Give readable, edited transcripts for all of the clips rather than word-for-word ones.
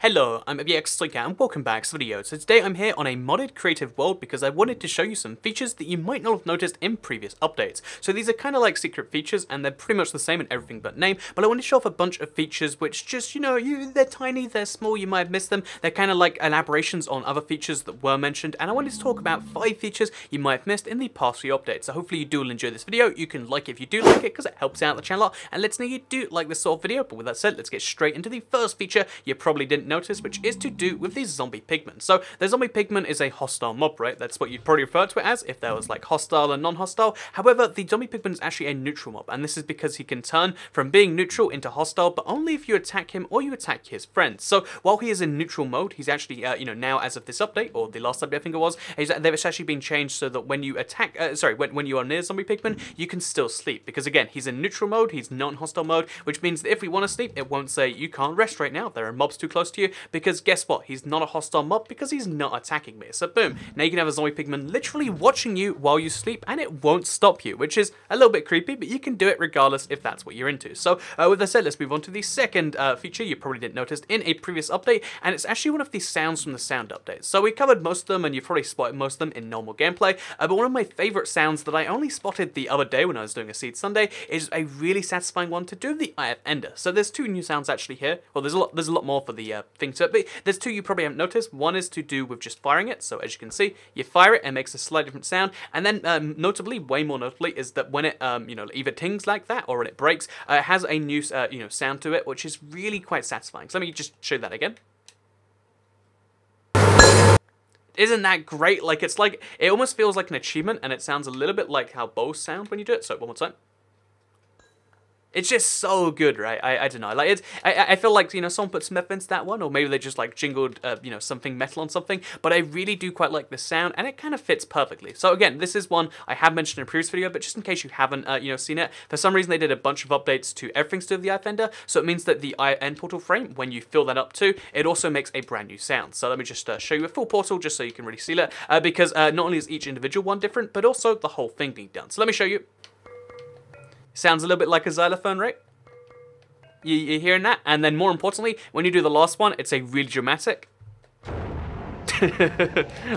Hello, I'm PS3 and welcome back to the video. So today I'm here on a modded creative world because I wanted to show you some features that you might not have noticed in previous updates. So these are kind of like secret features and they're pretty much the same in everything but name, but I want to show off a bunch of features which just, they're tiny, they're small, you might have missed them. They're kind of like elaborations on other features that were mentioned, and I wanted to talk about 5 features you might have missed in the past few updates. So hopefully you do enjoy this video. You can like it if you do like it because it helps out the channel a lot and lets me know you do like this sort of video. But with that said, let's get straight into the first feature you probably didn't notice, which is to do with these zombie pigments. So the zombie pigment is a hostile mob, right? That's what you'd probably refer to it as if there was like hostile and non-hostile. However, the zombie pigment is actually a neutral mob, and this is because he can turn from being neutral into hostile, but only if you attack him or you attack his friends. So while he is in neutral mode, he's actually, now as of this update, or the last update I think it was, they've actually been changed so that when you attack, when you are near zombie pigment, you can still sleep. Because again, he's in neutral mode, he's non-hostile mode, which means that if we want to sleep, it won't say you can't rest right now, there are mobs too close to you, because guess what? He's not a hostile mob because he's not attacking me. So boom, now you can have a zombie pigment literally watching you while you sleep and it won't stop you, which is a little bit creepy, but you can do it regardless if that's what you're into. So with that said, let's move on to the second feature you probably didn't notice in a previous update, and it's actually one of the sounds from the sound update. So we covered most of them and you've probably spotted most of them in normal gameplay, but one of my favorite sounds that I only spotted the other day when I was doing a Seed Sunday is a really satisfying one to do with the Eye of Ender. So there's 2 new sounds actually here. Well, there's a lot more for the thing to it, but there's 2 you probably haven't noticed. One is to do with just firing it. So as you can see, you fire it and it makes a slightly different sound. And then notably, way more notably, is that when it either tings like that or when it breaks, it has a new sound to it, which is really quite satisfying. So let me just show that again. Isn't that great? Like it almost feels like an achievement, and it sounds a little bit like how bows sound when you do it. So one more time. It's just so good, right? I don't know. Like I feel like someone put some effort into that one, or maybe they just like jingled something metal on something. But I really do quite like the sound, and it kind of fits perfectly. So again, this is one I have mentioned in a previous video, but just in case you haven't seen it, for some reason they did a bunch of updates to everything to do with the Eye Fender. So it means that the Eye End portal frame, when you fill that up too, it also makes a brand new sound. So let me just show you a full portal just so you can really see it, because not only is each individual one different, but also the whole thing being done. So let me show you. Sounds a little bit like a xylophone, right? You're hearing that? And then more importantly, when you do the last one, it's a really dramatic.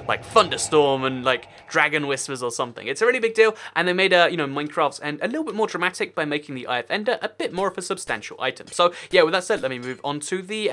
Like thunderstorm and like dragon whispers or something. It's a really big deal, and they made Minecraft's end a little bit more dramatic by making the Eye of Ender a bit more of a substantial item. So yeah, with that said, let me move on to the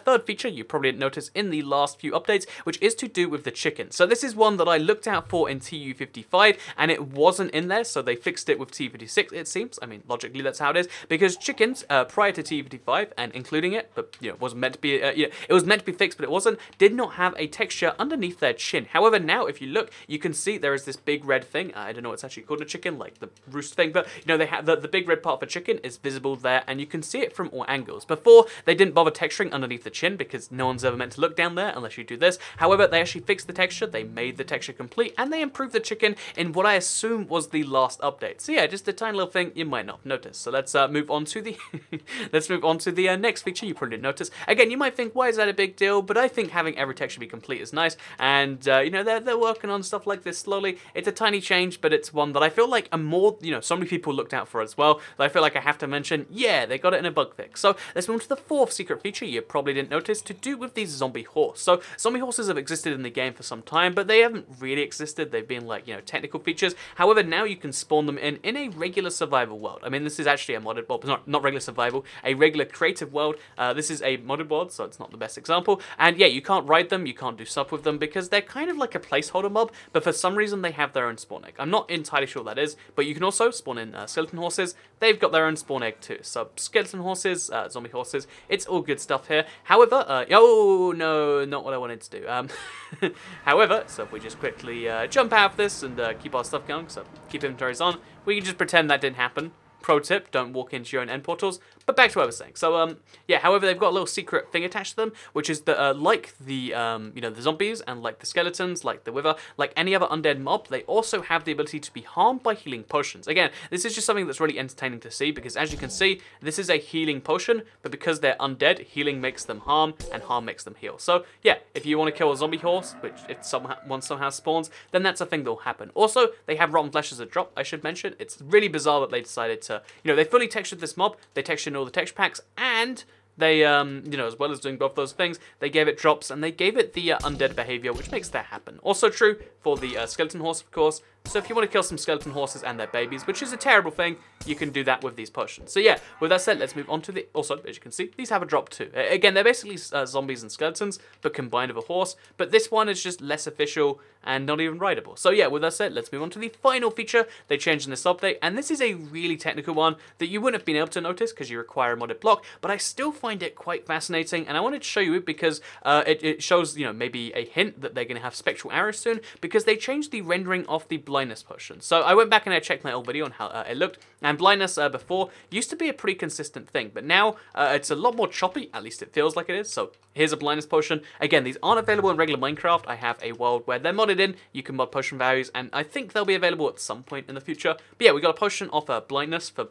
third feature you probably didn't notice in the last few updates, which is to do with the chicken. So this is one that I looked out for in TU55 and it wasn't in there, so they fixed it with TU56 it seems. I mean, logically that's how it is, because chickens prior to TU55 and including it, but it wasn't meant to be it was meant to be fixed but it wasn't, did not have a texture underneath their chin. However, now if you look, you can see there is this big red thing. I don't know what's actually called a chicken, like the roost thing, but they have the big red part of a chicken is visible there, and you can see it from all angles. Before, they didn't bother texturing underneath the chin because no one's ever meant to look down there unless you do this. However, they actually fixed the texture, they made the texture complete, and they improved the chicken in what I assume was the last update. So yeah, just a tiny little thing you might not notice. So let's move on to the next feature you probably didn't notice. Again, you might think, why is that a big deal? But I think having every texture be complete is nice, and they're working on stuff like this slowly. It's a tiny change, but it's one that I feel like so many people looked out for as well, that I feel like I have to mention. Yeah, they got it in a bug fix. So let's move on to the 4th secret feature you probably didn't notice, to do with these zombie horse. So zombie horses have existed in the game for some time, but they haven't really existed. They've been like technical features. However, now you can spawn them in a regular survival world. I mean, this is actually a modded world, but not regular survival, a regular creative world. This is a modded world, so it's not the best example. And yeah, you can't ride them, you can't do stuff with them because they're kind of like a placeholder mob, but for some reason they have their own spawn egg. I'm not entirely sure what that is, but you can also spawn in skeleton horses. They've got their own spawn egg too. So skeleton horses, zombie horses, it's all good stuff here. However, oh no, not what I wanted to do. However, so if we just quickly jump out of this and keep our stuff going, so keep inventories on, we can just pretend that didn't happen. Pro tip, don't walk into your own end portals. But back to what I was saying. So, yeah, however, they've got a little secret thing attached to them, which is that, like the, the zombies and like the skeletons, like the wither, like any other undead mob, they also have the ability to be harmed by healing potions. Again, this is just something that's really entertaining to see, because as you can see, this is a healing potion, but because they're undead, healing makes them harm, and harm makes them heal. So, yeah, if you want to kill a zombie horse, which if one somehow spawns, then that's a thing that'll happen. Also, they have rotten flesh as a drop, I should mention. It's really bizarre that they decided to, they fully textured this mob, they textured all the texture packs, and they, you know, as well as doing both those things, they gave it drops and they gave it the undead behavior, which makes that happen. Also true for the skeleton horse, of course. So if you want to kill some skeleton horses and their babies, which is a terrible thing, you can do that with these potions. So yeah, with that said, let's move on to the... Also, as you can see, these have a drop too. Again, they're basically zombies and skeletons, but combined with a horse. But this one is just less official and not even rideable. So yeah, with that said, let's move on to the final feature they changed in this update. And this is a really technical one that you wouldn't have been able to notice because you require a modded block, but I still find it quite fascinating. And I wanted to show you it because it shows, you know, maybe a hint that they're going to have spectral arrows soon, because they changed the rendering of the blindness potion. So I went back and I checked my old video on how it looked, and blindness before used to be a pretty consistent thing, but now it's a lot more choppy, at least it feels like it is. So here's a blindness potion. Again, these aren't available in regular Minecraft. I have a world where they're modded in, you can mod potion values, and I think they'll be available at some point in the future. But yeah, we got a potion of blindness for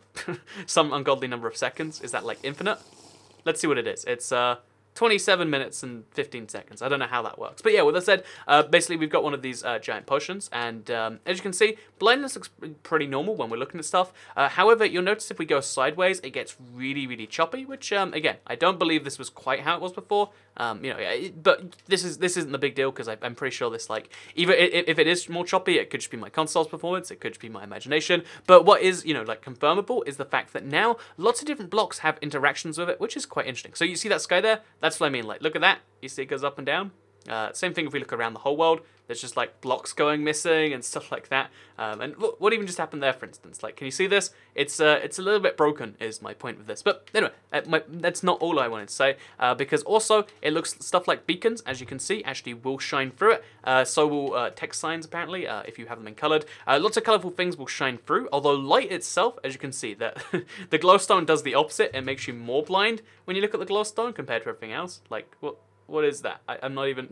some ungodly number of seconds. Is that like infinite? Let's see what it is. It's 27 minutes and 15 seconds. I don't know how that works. But yeah, with that said, basically we've got one of these giant potions, and as you can see, blindness looks pretty normal when we're looking at stuff. However, you'll notice if we go sideways, it gets really, really choppy, which, again, I don't believe this was quite how it was before. You know, but this isn't the big deal, because I'm pretty sure this, like, either if it is more choppy, it could just be my console's performance, it could just be my imagination. But what is, you know, like, confirmable is the fact that now lots of different blocks have interactions with it, which is quite interesting. So you see that sky there? That's what I mean. Like, look at that. You see it goes up and down. Same thing if we look around the whole world. There's just like blocks going missing and stuff like that. And look, what even just happened there, for instance? Like, can you see this? It's a little bit broken, is my point with this. But anyway, that's not all I wanted to say, because also it looks stuff like beacons, as you can see, actually will shine through it. So will text signs, apparently, if you have them in colored. Lots of colorful things will shine through, although light itself, as you can see, that the glowstone does the opposite. It makes you more blind when you look at the glowstone compared to everything else. Like, what is that? I'm not even...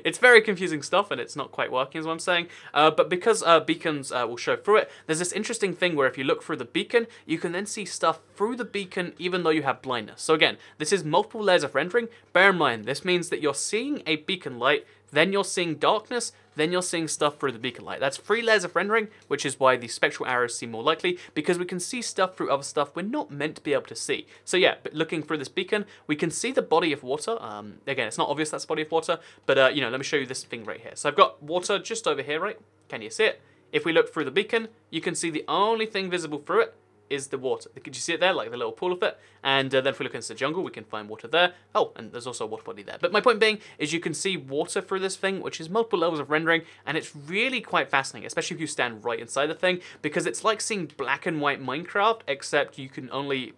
It's very confusing stuff, and it's not quite working, is what I'm saying. But because beacons will show through it, there's this interesting thing where if you look through the beacon, you can then see stuff through the beacon even though you have blindness. So again, this is multiple layers of rendering. Bear in mind, this means that you're seeing a beacon light, then you're seeing darkness, then you're seeing stuff through the beacon light. That's 3 layers of rendering, which is why the spectral arrows seem more likely, because we can see stuff through other stuff we're not meant to be able to see. So yeah, but looking through this beacon, we can see the body of water. Again, it's not obvious that's body of water, but you know, let me show you this thing right here. So I've got water just over here, right? Can you see it? If we look through the beacon, you can see the only thing visible through it is the water. Could you see it there, like the little pool of it? And then if we look into the jungle, we can find water there. Oh, and there's also a water body there. But my point being is you can see water through this thing, which is multiple levels of rendering, and it's really quite fascinating, especially if you stand right inside the thing, because it's like seeing black and white Minecraft, except you can only...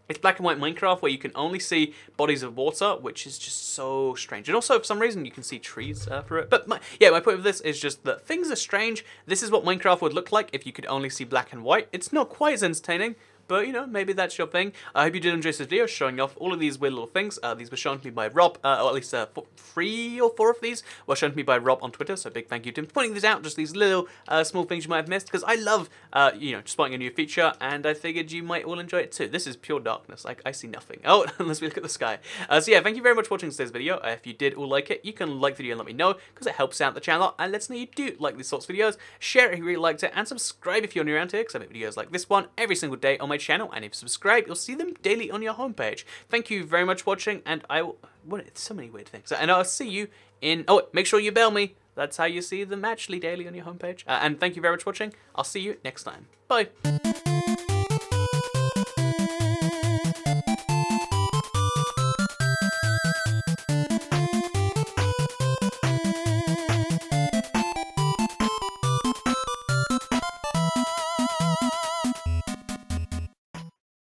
It's black and white Minecraft where you can only see bodies of water, which is just so strange. And also, for some reason, you can see trees through it. But my point with this is just that things are strange. This is what Minecraft would look like if you could only see black and white. It's not quite as entertaining, but, you know, maybe that's your thing. I hope you did enjoy this video showing off all of these weird little things. These were shown to me by Rob, or at least 3 or 4 of these were shown to me by Rob on Twitter, so big thank you to him for pointing these out, just these little small things you might have missed, because I love, you know, spotting a new feature, and I figured you might all enjoy it too. This is pure darkness. Like, I see nothing. Oh, unless we look at the sky. So yeah, thank you very much for watching today's video. If you did all like it, you can like the video and let me know, because it helps out the channel, and lets me know you do like these sorts of videos. Share it if you really liked it, and subscribe if you're new around here, because I make videos like this one every single day on my channel, and if you subscribe, you'll see them daily on your homepage. Thank you very much for watching, and I will... It's so many weird things. And I'll see you in... Oh, make sure you bell me. That's how you see them actually daily on your homepage. And thank you very much for watching. I'll see you next time. Bye.